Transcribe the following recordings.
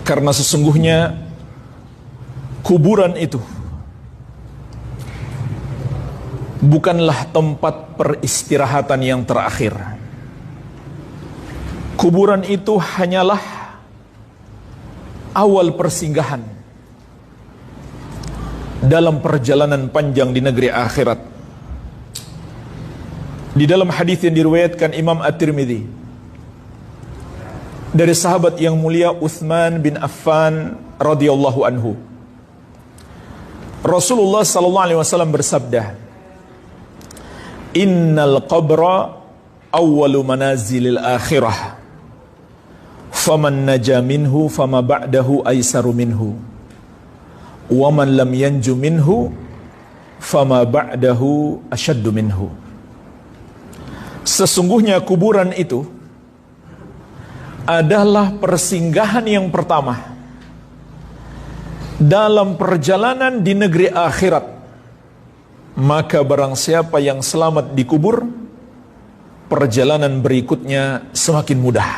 Karena sesungguhnya kuburan itu bukanlah tempat peristirahatan yang terakhir. Kuburan itu hanyalah awal persinggahan dalam perjalanan panjang di negeri akhirat. Di dalam hadis yang diriwayatkan Imam At-Tirmidzi dari sahabat yang mulia Utsman bin Affan radhiyallahu anhu, Rasulullah sallallahu alaihi wasallam bersabda, "Innal qabra awwalu manazilil akhirah, faman naja minhu fama ba'dahu aisaru minhu, wa man lam yanju minhu fama ba'dahu asyaddu minhu." Sesungguhnya kuburan itu adalah persinggahan yang pertama dalam perjalanan di negeri akhirat. Maka barang siapa yang selamat dikubur, perjalanan berikutnya semakin mudah.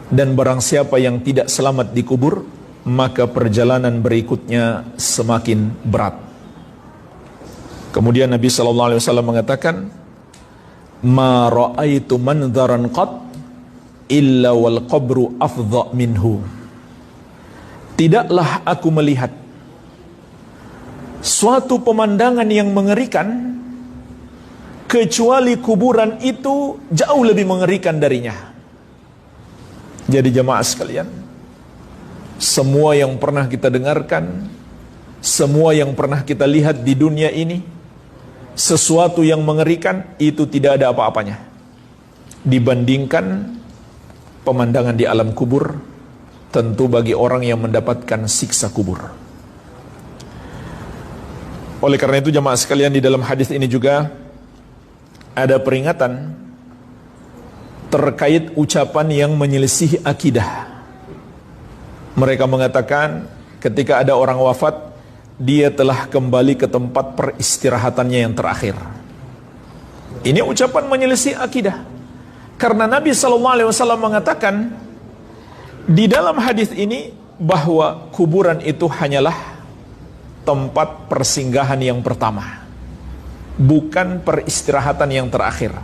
Dan barang siapa yang tidak selamat dikubur, maka perjalanan berikutnya semakin berat. Kemudian Nabi SAW mengatakan, "Ma ra'aitu manzaran qat illa wal qabru afdha minhu." Tidaklah aku melihat suatu pemandangan yang mengerikan kecuali kuburan itu jauh lebih mengerikan darinya. Jadi jamaah sekalian, semua yang pernah kita dengarkan, semua yang pernah kita lihat di dunia ini, sesuatu yang mengerikan itu tidak ada apa-apanya dibandingkan pemandangan di alam kubur, tentu bagi orang yang mendapatkan siksa kubur. Oleh karena itu jamaah sekalian, di dalam hadis ini juga ada peringatan terkait ucapan yang menyelisih akidah. Mereka mengatakan ketika ada orang wafat, dia telah kembali ke tempat peristirahatannya yang terakhir. Ini ucapan menyelisih akidah. Karena Nabi SAW mengatakan di dalam hadis ini bahwa kuburan itu hanyalah tempat persinggahan yang pertama, bukan peristirahatan yang terakhir.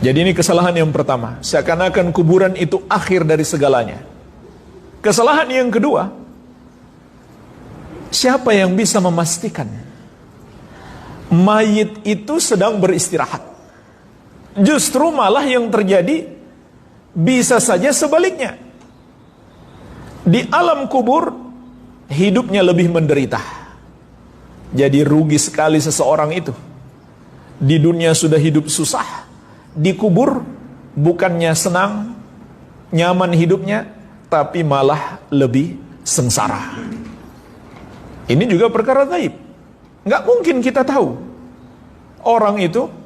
Jadi ini kesalahan yang pertama, seakan-akan kuburan itu akhir dari segalanya. Kesalahan yang kedua, siapa yang bisa memastikan mayit itu sedang beristirahat? Justru malah yang terjadi bisa saja sebaliknya. Di alam kubur hidupnya lebih menderita. Jadi rugi sekali seseorang itu. Di dunia sudah hidup susah, di kubur bukannya senang, nyaman hidupnya, tapi malah lebih sengsara. Ini juga perkara gaib. Nggak mungkin kita tahu orang itu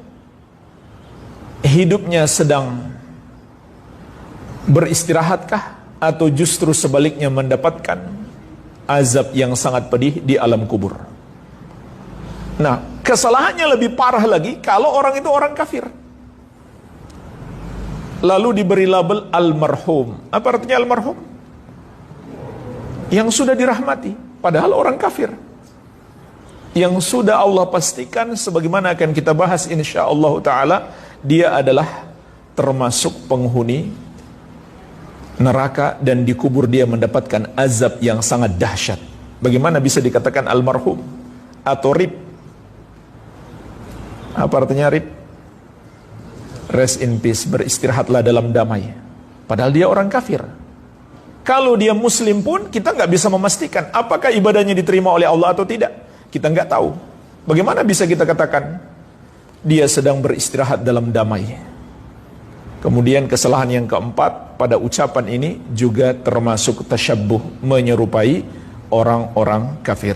hidupnya sedang beristirahatkah atau justru sebaliknya mendapatkan azab yang sangat pedih di alam kubur. Nah, kesalahannya lebih parah lagi kalau orang itu orang kafir, lalu diberi label almarhum. Apa artinya almarhum? Yang sudah dirahmati, padahal orang kafir, yang sudah Allah pastikan sebagaimana akan kita bahas insyaallah ta'ala, dia adalah termasuk penghuni neraka dan dikubur dia mendapatkan azab yang sangat dahsyat. Bagaimana bisa dikatakan almarhum atau rib? Apa artinya rib? Rest in peace, beristirahatlah dalam damai. Padahal dia orang kafir. Kalau dia muslim pun kita nggak bisa memastikan apakah ibadahnya diterima oleh Allah atau tidak. Kita nggak tahu. Bagaimana bisa kita katakan dia sedang beristirahat dalam damai? Kemudian kesalahan yang keempat pada ucapan ini juga termasuk tasyabbuh, menyerupai orang-orang kafir.